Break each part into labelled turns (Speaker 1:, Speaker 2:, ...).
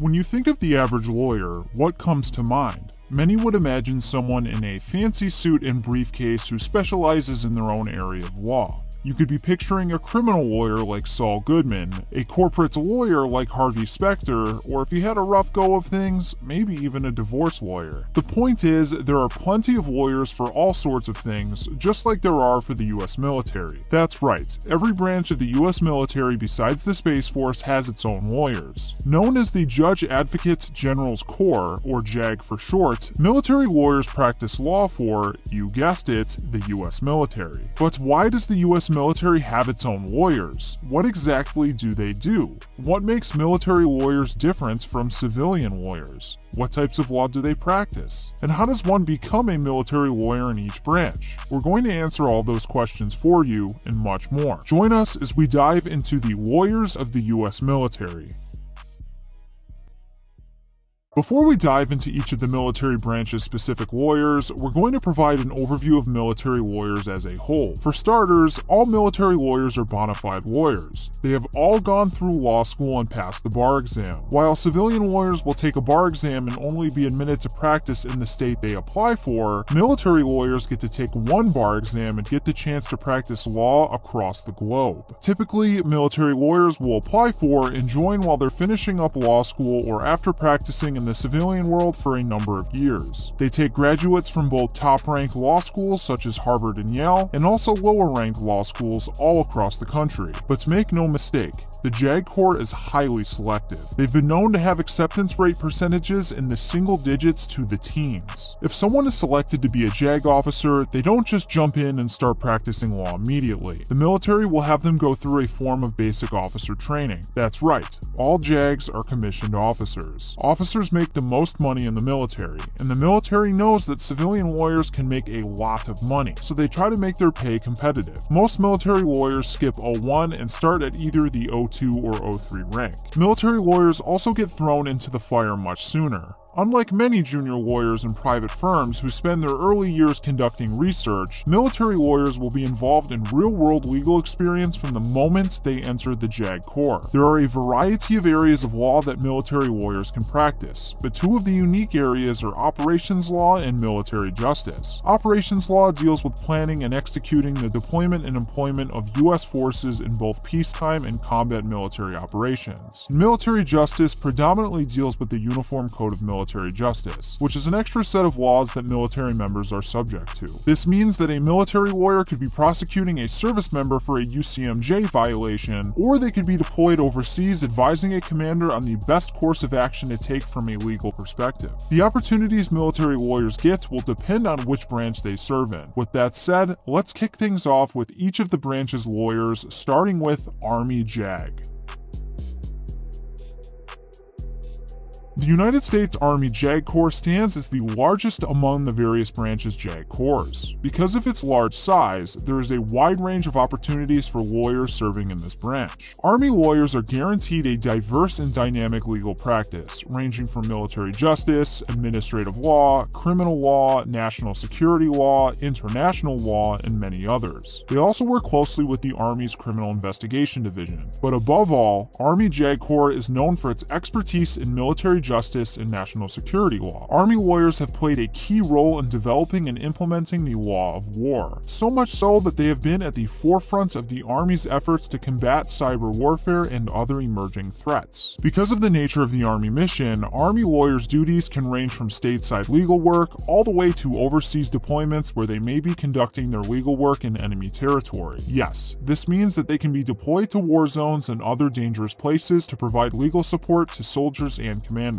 Speaker 1: When you think of the average lawyer, what comes to mind? Many would imagine someone in a fancy suit and briefcase who specializes in their own area of law. You could be picturing a criminal lawyer like Saul Goodman, a corporate lawyer like Harvey Specter, or if you had a rough go of things, maybe even a divorce lawyer. The point is, there are plenty of lawyers for all sorts of things, just like there are for the US military. That's right, every branch of the US military besides the Space Force has its own lawyers. Known as the Judge Advocate General's Corps, or JAG for short, military lawyers practice law for, you guessed it, the US military. But why does the US military have its own lawyers? What exactly do they do? What makes military lawyers different from civilian lawyers? What types of law do they practice? And how does one become a military lawyer in each branch? We're going to answer all those questions for you and much more. Join us as we dive into the lawyers of the US military. Before we dive into each of the military branch's specific lawyers, we're going to provide an overview of military lawyers as a whole. For starters, all military lawyers are bona fide lawyers. They have all gone through law school and passed the bar exam. While civilian lawyers will take a bar exam and only be admitted to practice in the state they apply for, military lawyers get to take one bar exam and get the chance to practice law across the globe. Typically, military lawyers will apply for and join while they're finishing up law school or after practicing in the civilian world for a number of years. They take graduates from both top-ranked law schools such as Harvard and Yale, and also lower-ranked law schools all across the country. But make no mistake, the JAG Corps is highly selective. They've been known to have acceptance rate percentages in the single digits to the teens. If someone is selected to be a JAG officer, they don't just jump in and start practicing law immediately. The military will have them go through a form of basic officer training. That's right, all JAGs are commissioned officers. Officers make the most money in the military, and the military knows that civilian lawyers can make a lot of money, so they try to make their pay competitive. Most military lawyers skip 01 and start at either the 02 or 03 rank. Military lawyers also get thrown into the fire much sooner. Unlike many junior lawyers in private firms who spend their early years conducting research, military lawyers will be involved in real-world legal experience from the moment they enter the JAG Corps. There are a variety of areas of law that military lawyers can practice, but two of the unique areas are operations law and military justice. Operations law deals with planning and executing the deployment and employment of US forces in both peacetime and combat military operations. Military justice predominantly deals with the Uniform Code of Military Justice, which is an extra set of laws that military members are subject to. This means that a military lawyer could be prosecuting a service member for a UCMJ violation, or they could be deployed overseas advising a commander on the best course of action to take from a legal perspective. The opportunities military lawyers get will depend on which branch they serve in. With that said, let's kick things off with each of the branch's lawyers, starting with Army JAG. The United States Army JAG Corps stands as the largest among the various branches' JAG Corps. Because of its large size, there is a wide range of opportunities for lawyers serving in this branch. Army lawyers are guaranteed a diverse and dynamic legal practice, ranging from military justice, administrative law, criminal law, national security law, international law, and many others. They also work closely with the Army's Criminal Investigation Division. But above all, Army JAG Corps is known for its expertise in military justice and national security law. Army lawyers have played a key role in developing and implementing the law of war, so much so that they have been at the forefront of the Army's efforts to combat cyber warfare and other emerging threats. Because of the nature of the Army mission, Army lawyers' duties can range from stateside legal work all the way to overseas deployments where they may be conducting their legal work in enemy territory. Yes, this means that they can be deployed to war zones and other dangerous places to provide legal support to soldiers and commanders.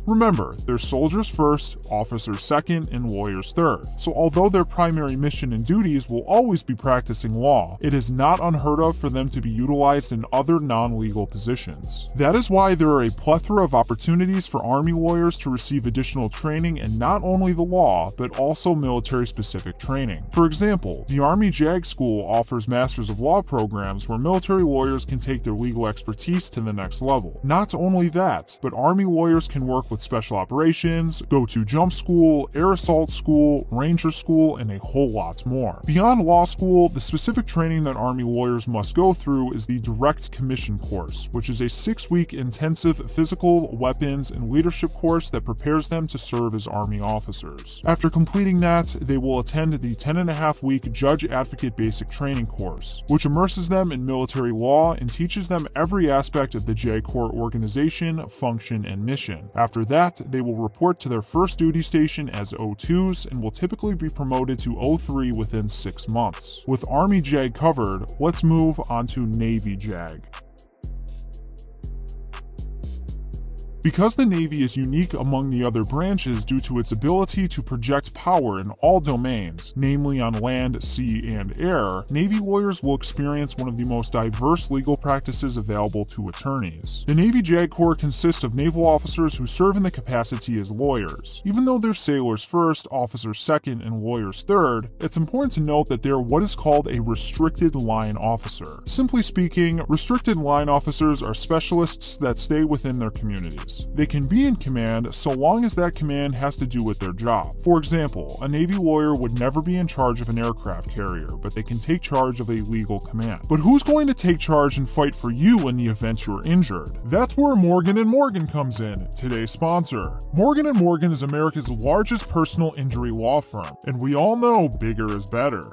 Speaker 1: Remember, they're soldiers first, officers second, and lawyers third. So although their primary mission and duties will always be practicing law, it is not unheard of for them to be utilized in other non-legal positions. That is why there are a plethora of opportunities for Army lawyers to receive additional training in not only the law, but also military-specific training. For example, the Army JAG School offers Masters of Law programs where military lawyers can take their legal expertise to the next level. Not only that, but Army lawyers warriors can work with special operations, go to jump school, air assault school, ranger school, and a whole lot more. Beyond law school, the specific training that Army warriors must go through is the Direct Commission course, which is a 6-week intensive physical, weapons, and leadership course that prepares them to serve as Army officers. After completing that, they will attend the 10.5-week Judge Advocate Basic Training course, which immerses them in military law and teaches them every aspect of the JAG Corps organization, function, and mission. After that, they will report to their first duty station as O2s and will typically be promoted to O3 within 6 months. With Army JAG covered, let's move on to Navy JAG. Because the Navy is unique among the other branches due to its ability to project power in all domains, namely on land, sea, and air, Navy lawyers will experience one of the most diverse legal practices available to attorneys. The Navy JAG Corps consists of naval officers who serve in the capacity as lawyers. Even though they're sailors first, officers second, and lawyers third, it's important to note that they're what is called a restricted line officer. Simply speaking, restricted line officers are specialists that stay within their communities. They can be in command so long as that command has to do with their job. For example, a Navy lawyer would never be in charge of an aircraft carrier, but they can take charge of a legal command. But who's going to take charge and fight for you in the event you're injured? That's where Morgan & Morgan comes in, today's sponsor. Morgan & Morgan is America's largest personal injury law firm, and we all know bigger is better.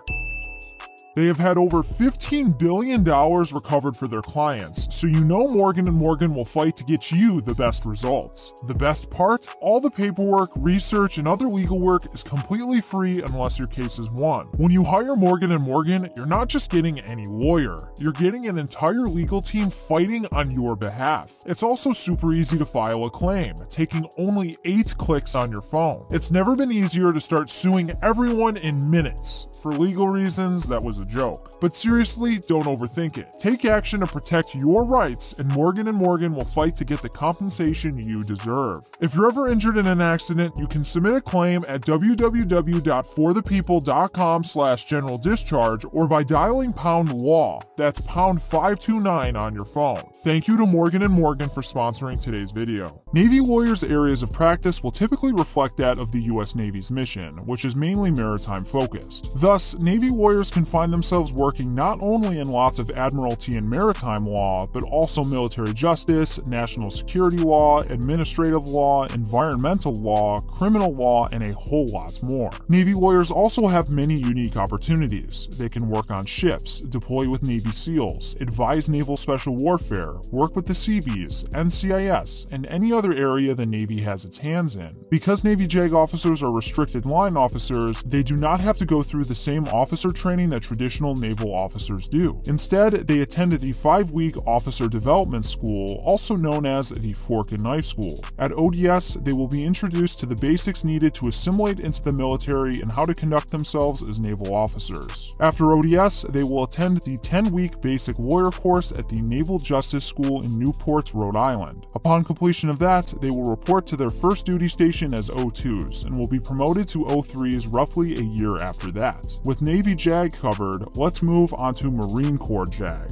Speaker 1: They have had over $15 billion recovered for their clients, so you know Morgan & Morgan will fight to get you the best results. The best part? All the paperwork, research, and other legal work is completely free unless your case is won. When you hire Morgan & Morgan, you're not just getting any lawyer, you're getting an entire legal team fighting on your behalf. It's also super easy to file a claim, taking only 8 clicks on your phone. It's never been easier to start suing everyone in minutes. For legal reasons, that was a joke. But seriously, don't overthink it. Take action to protect your rights, and Morgan & Morgan will fight to get the compensation you deserve. If you're ever injured in an accident, you can submit a claim at www.forthepeople.com/general discharge or by dialing #law. That's #529 on your phone. Thank you to Morgan & Morgan for sponsoring today's video. Navy lawyers' areas of practice will typically reflect that of the U.S. Navy's mission, which is mainly maritime focused. Thus, Navy lawyers can find themselves working not only in lots of admiralty and maritime law, but also military justice, national security law, administrative law, environmental law, criminal law, and a whole lot more. Navy lawyers also have many unique opportunities. They can work on ships, deploy with Navy SEALs, advise naval special warfare, work with the Seabees, NCIS, and any other area the Navy has its hands in. Because Navy JAG officers are restricted line officers, they do not have to go through the same officer training that traditional naval officers do. Instead, they attend the 5-week Officer Development School, also known as the Fork and Knife School. At ODS, they will be introduced to the basics needed to assimilate into the military and how to conduct themselves as naval officers. After ODS, they will attend the 10-week Basic Lawyer course at the Naval Justice School in Newport, Rhode Island. Upon completion of that, they will report to their first duty station as O2s and will be promoted to O3s roughly a year after that. With Navy JAG covered, let's move on to Marine Corps JAG.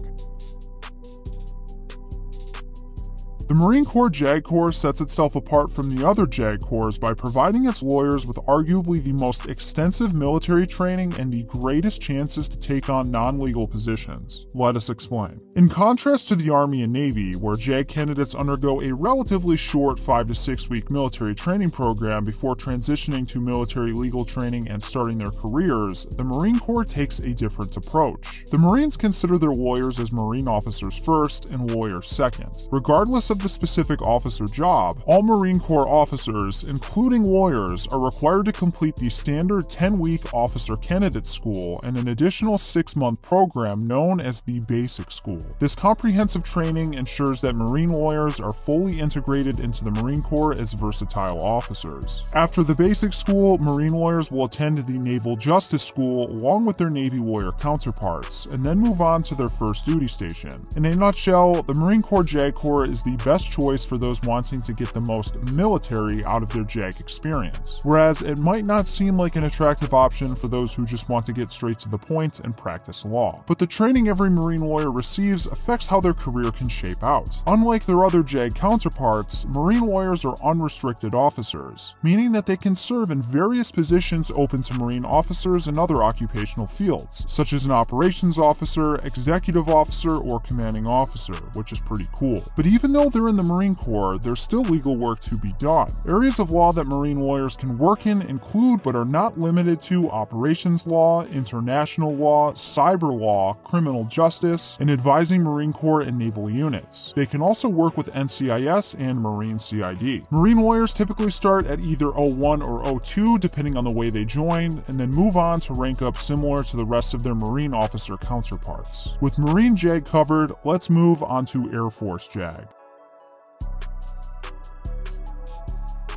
Speaker 1: The Marine Corps JAG Corps sets itself apart from the other JAG Corps by providing its lawyers with arguably the most extensive military training and the greatest chances to take on non-legal positions. Let us explain. In contrast to the Army and Navy, where JAG candidates undergo a relatively short 5 to 6 week military training program before transitioning to military legal training and starting their careers, the Marine Corps takes a different approach. The Marines consider their lawyers as Marine officers first and lawyers second. Regardless of the specific officer job, all Marine Corps officers, including lawyers, are required to complete the standard 10-week Officer Candidate School and an additional 6-month program known as the Basic School. This comprehensive training ensures that Marine lawyers are fully integrated into the Marine Corps as versatile officers. After the Basic School, Marine lawyers will attend the Naval Justice School along with their Navy lawyer counterparts, and then move on to their first duty station. In a nutshell, the Marine Corps JAG Corps is the best choice for those wanting to get the most military out of their JAG experience, whereas it might not seem like an attractive option for those who just want to get straight to the point and practice law. But the training every Marine lawyer receives believes affects how their career can shape out. Unlike their other JAG counterparts, Marine lawyers are unrestricted officers, meaning that they can serve in various positions open to Marine officers in other occupational fields, such as an operations officer, executive officer, or commanding officer, which is pretty cool. But even though they're in the Marine Corps, there's still legal work to be done. Areas of law that Marine lawyers can work in include, but are not limited to, operations law, international law, cyber law, criminal justice, and advising Marine Corps and naval units. They can also work with NCIS and Marine CID. Marine lawyers typically start at either 01 or 02 depending on the way they join, and then move on to rank up similar to the rest of their Marine officer counterparts. With Marine JAG covered, let's move on to Air Force JAG.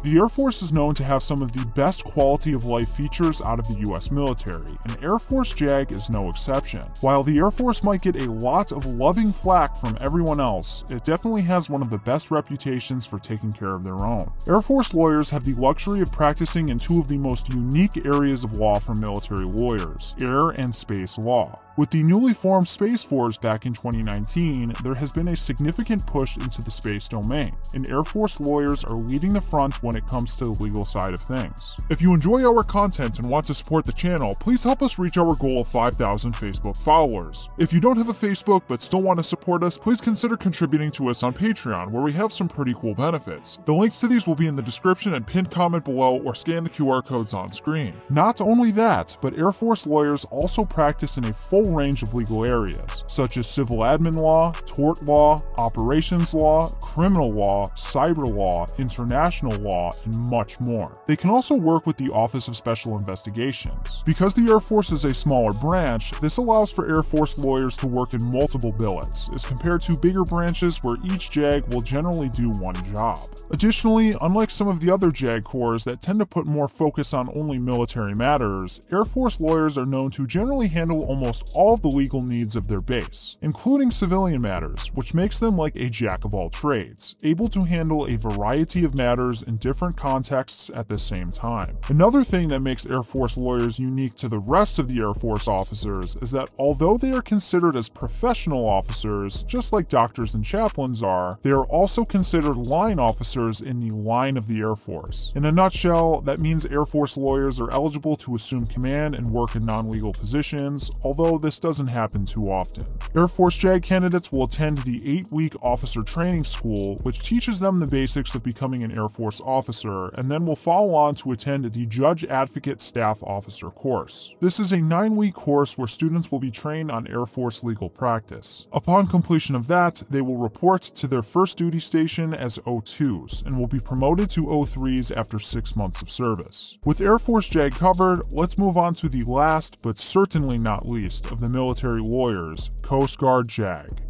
Speaker 1: The Air Force is known to have some of the best quality of life features out of the US military, and Air Force JAG is no exception. While the Air Force might get a lot of loving flack from everyone else, it definitely has one of the best reputations for taking care of their own. Air Force lawyers have the luxury of practicing in two of the most unique areas of law for military lawyers, air and space law. With the newly formed Space Force back in 2019, there has been a significant push into the space domain, and Air Force lawyers are leading the front when it comes to the legal side of things. If you enjoy our content and want to support the channel, please help us reach our goal of 5,000 Facebook followers. If you don't have a Facebook but still want to support us, please consider contributing to us on Patreon, where we have some pretty cool benefits. The links to these will be in the description and pinned comment below, or scan the QR codes on screen. Not only that, but Air Force lawyers also practice in a full range of legal areas, such as civil admin law, tort law, operations law, criminal law, cyber law, international law, and much more. They can also work with the Office of Special Investigations. Because the Air Force is a smaller branch, this allows for Air Force lawyers to work in multiple billets, as compared to bigger branches where each JAG will generally do one job. Additionally, unlike some of the other JAG corps that tend to put more focus on only military matters, Air Force lawyers are known to generally handle almost all of the legal needs of their base, including civilian matters, which makes them like a jack of all trades, able to handle a variety of matters in different contexts at the same time. Another thing that makes Air Force lawyers unique to the rest of the Air Force officers is that although they are considered as professional officers, just like doctors and chaplains are, they are also considered line officers in the line of the Air Force. In a nutshell, that means Air Force lawyers are eligible to assume command and work in non-legal positions, although this doesn't happen too often. Air Force JAG candidates will attend the 8-week officer training school, which teaches them the basics of becoming an Air Force officer, and then will follow on to attend the Judge Advocate Staff Officer course. This is a 9-week course where students will be trained on Air Force legal practice. Upon completion of that, they will report to their first duty station as O2s, and will be promoted to O3s after 6 months of service. With Air Force JAG covered, let's move on to the last, but certainly not least, of the military lawyers, Coast Guard JAG.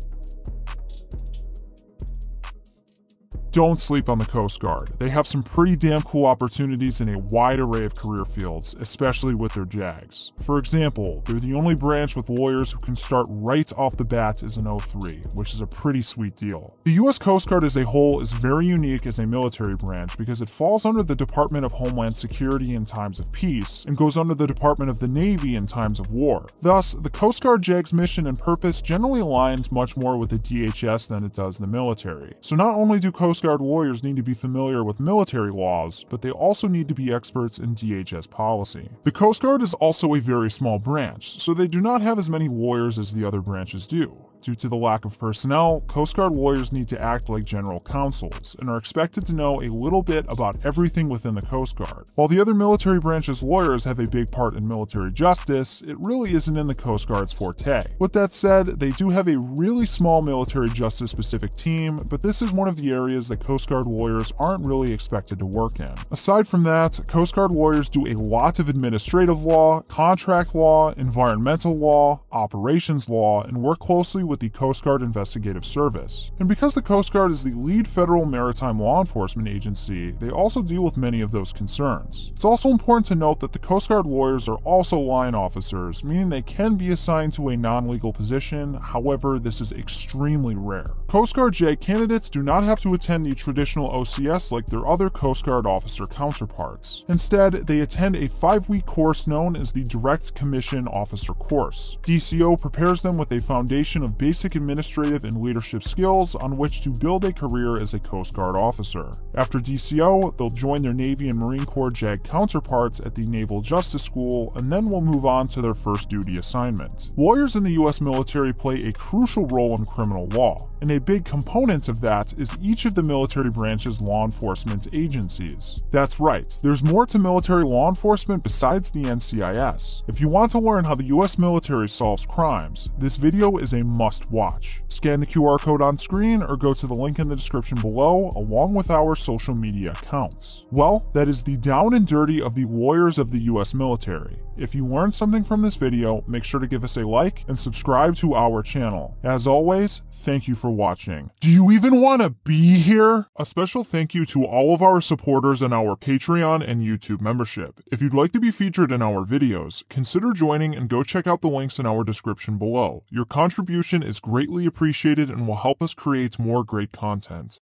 Speaker 1: Don't sleep on the Coast Guard. They have some pretty damn cool opportunities in a wide array of career fields, especially with their JAGs. For example, they're the only branch with lawyers who can start right off the bat as an O3, which is a pretty sweet deal. The US Coast Guard as a whole is very unique as a military branch because it falls under the Department of Homeland Security in times of peace, and goes under the Department of the Navy in times of war. Thus, the Coast Guard JAG's mission and purpose generally aligns much more with the DHS than it does the military. So not only do Coast Guard lawyers need to be familiar with military laws, but they also need to be experts in DHS policy. The Coast Guard is also a very small branch, so they do not have as many lawyers as the other branches do. Due to the lack of personnel, Coast Guard lawyers need to act like general counsels, and are expected to know a little bit about everything within the Coast Guard. While the other military branches' lawyers have a big part in military justice, it really isn't in the Coast Guard's forte. With that said, they do have a really small military justice specific team, but this is one of the areas that Coast Guard lawyers aren't really expected to work in. Aside from that, Coast Guard lawyers do a lot of administrative law, contract law, environmental law, operations law, and work closely with the Coast Guard Investigative Service. And because the Coast Guard is the lead federal maritime law enforcement agency, they also deal with many of those concerns. It's also important to note that the Coast Guard lawyers are also line officers, meaning they can be assigned to a non-legal position. However, this is extremely rare. Coast Guard JAG candidates do not have to attend the traditional OCS like their other Coast Guard officer counterparts. Instead, they attend a 5-week course known as the Direct Commission Officer course. DCO prepares them with a foundation of basic administrative and leadership skills on which to build a career as a Coast Guard officer. After DCO, they'll join their Navy and Marine Corps JAG counterparts at the Naval Justice School, and then will move on to their first duty assignment. Lawyers in the U.S. military play a crucial role in criminal law, and a big component of that is each of the military branch's law enforcement agencies. That's right, there's more to military law enforcement besides the NCIS. If you want to learn how the U.S. military solves crimes, this video is a must-watch. Scan the QR code on screen or go to the link in the description below, along with our social media accounts. Well, that is the down and dirty of the lawyers of the U.S. military. If you learned something from this video, make sure to give us a like and subscribe to our channel. As always, thank you for watching. Do you even want to be here? A special thank you to all of our supporters in our Patreon and YouTube membership. If you'd like to be featured in our videos, consider joining and go check out the links in our description below. Your contribution is greatly appreciated and will help us create more great content.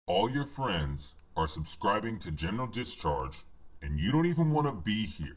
Speaker 2: All your friends are subscribing to General Discharge, and you don't even want to be here.